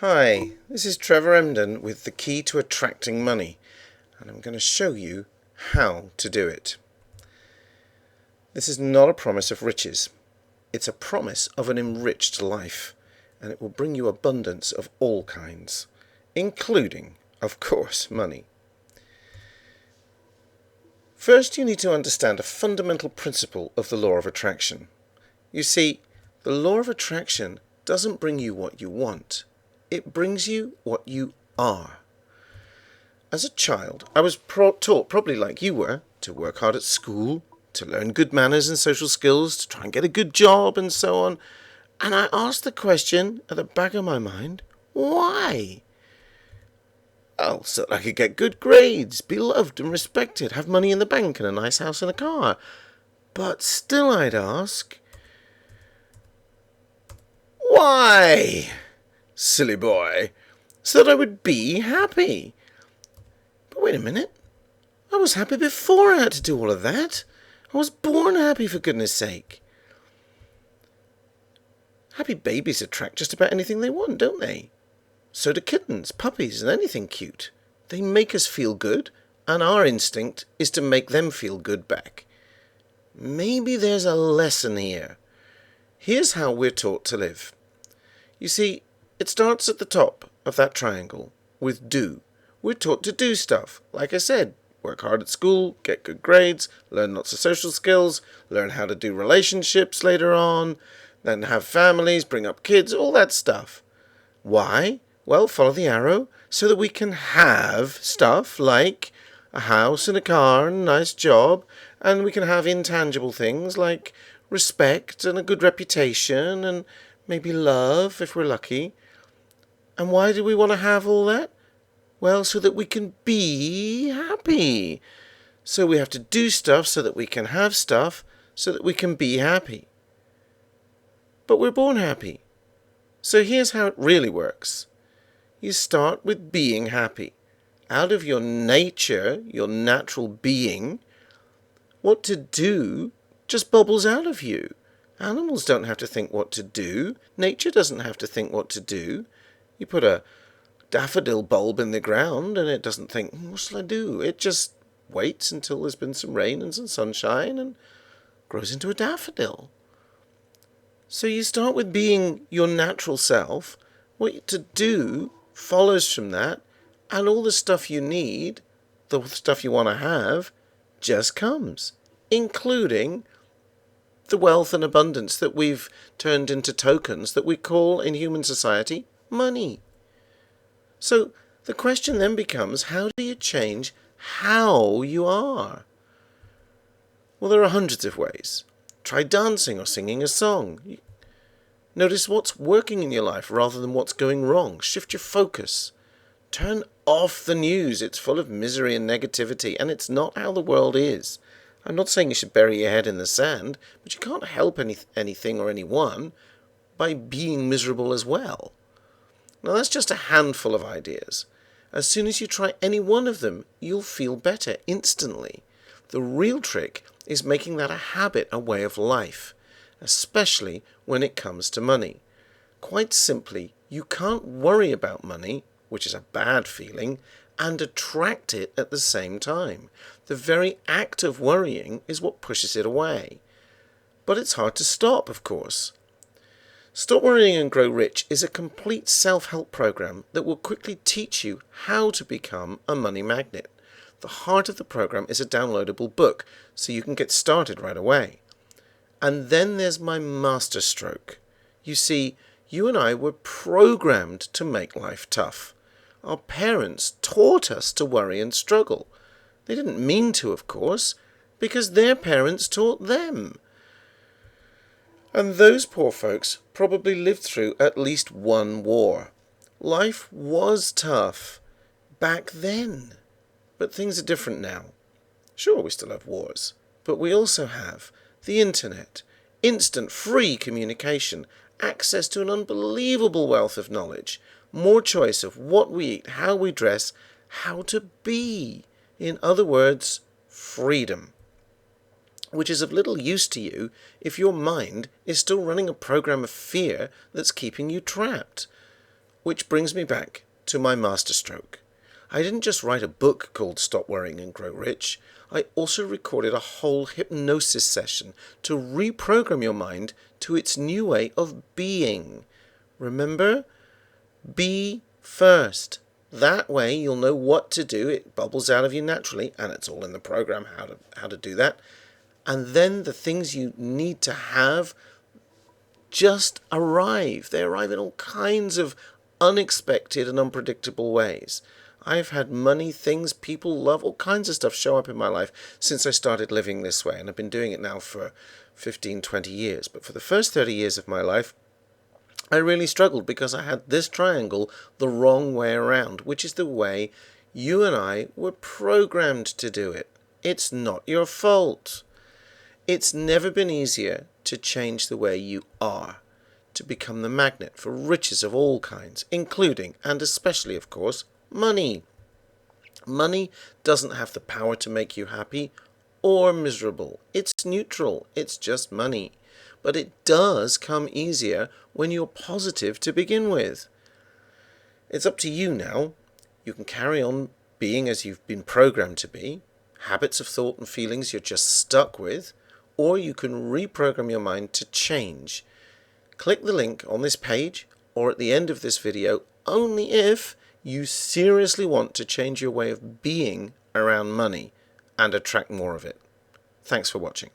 Hi, this is Trevor Emden with the key to attracting money, and I'm going to show you how to do it. This is not a promise of riches. It's a promise of an enriched life, and it will bring you abundance of all kinds, including, of course, money. First, you need to understand a fundamental principle of the law of attraction. You see, the law of attraction doesn't bring you what you want. It brings you what you are. As a child, I was taught, probably like you were, to work hard at school, to learn good manners and social skills, to try and get a good job and so on. And I asked the question at the back of my mind, why? Oh, so that I could get good grades, be loved and respected, have money in the bank and a nice house and a car. But still I'd ask, why? Silly boy, so that I would be happy. But wait a minute. I was happy before I had to do all of that. I was born happy, for goodness sake. Happy babies attract just about anything they want, don't they? So do kittens, puppies, and anything cute. They make us feel good, and our instinct is to make them feel good back. Maybe there's a lesson here. Here's how we're taught to live. You see, it starts at the top of that triangle with do. We're taught to do stuff. Like I said, work hard at school, get good grades, learn lots of social skills, learn how to do relationships later on, then have families, bring up kids, all that stuff. Why? Well, follow the arrow so that we can have stuff like a house and a car and a nice job, and we can have intangible things like respect and a good reputation and maybe love if we're lucky. And why do we want to have all that? Well, so that we can be happy. So we have to do stuff so that we can have stuff so that we can be happy. But we're born happy. So here's how it really works. You start with being happy. Out of your nature, your natural being, what to do just bubbles out of you. Animals don't have to think what to do. Nature doesn't have to think what to do. You put a daffodil bulb in the ground and it doesn't think, what shall I do? It just waits until there's been some rain and some sunshine and grows into a daffodil. So you start with being your natural self. What to do follows from that, and all the stuff you need, the stuff you want to have, just comes, including the wealth and abundance that we've turned into tokens that we call in human society money. So the question then becomes, how do you change how you are? Well, there are hundreds of ways. Try dancing or singing a song. Notice what's working in your life rather than what's going wrong. Shift your focus. Turn off the news. It's full of misery and negativity, and it's not how the world is. I'm not saying you should bury your head in the sand, but you can't help anything or anyone by being miserable as well. Now, that's just a handful of ideas. As soon as you try any one of them, you'll feel better instantly. The real trick is making that a habit, a way of life, especially when it comes to money. Quite simply, you can't worry about money, which is a bad feeling, and attract it at the same time. The very act of worrying is what pushes it away. But it's hard to stop, of course. Stop Worrying and Grow Rich is a complete self-help program that will quickly teach you how to become a money magnet. The heart of the program is a downloadable book, so you can get started right away. And then there's my masterstroke. You see, you and I were programmed to make life tough. Our parents taught us to worry and struggle. They didn't mean to, of course, because their parents taught them. And those poor folks probably lived through at least one war. Life was tough back then. But things are different now. Sure, we still have wars, but we also have the internet, instant free communication, access to an unbelievable wealth of knowledge, more choice of what we eat, how we dress, how to be. In other words, freedom. Which is of little use to you if your mind is still running a program of fear that's keeping you trapped. Which brings me back to my masterstroke. I didn't just write a book called Stop Worrying and Grow Rich. I also recorded a whole hypnosis session to reprogram your mind to its new way of being. Remember? Be first. That way you'll know what to do. It bubbles out of you naturally, and it's all in the program how to do that. And then the things you need to have just arrive. They arrive in all kinds of unexpected and unpredictable ways. I've had money, things, people, love, all kinds of stuff show up in my life since I started living this way. And I've been doing it now for 15, 20 years. But for the first 30 years of my life, I really struggled because I had this triangle the wrong way around, which is the way you and I were programmed to do it. It's not your fault. It's never been easier to change the way you are, to become the magnet for riches of all kinds, including, and especially, of course, money. Money doesn't have the power to make you happy or miserable. It's neutral. It's just money. But it does come easier when you're positive to begin with. It's up to you now. You can carry on being as you've been programmed to be, habits of thought and feelings you're just stuck with, or you can reprogram your mind to change. Click the link on this page or at the end of this video only if you seriously want to change your way of being around money and attract more of it. Thanks for watching.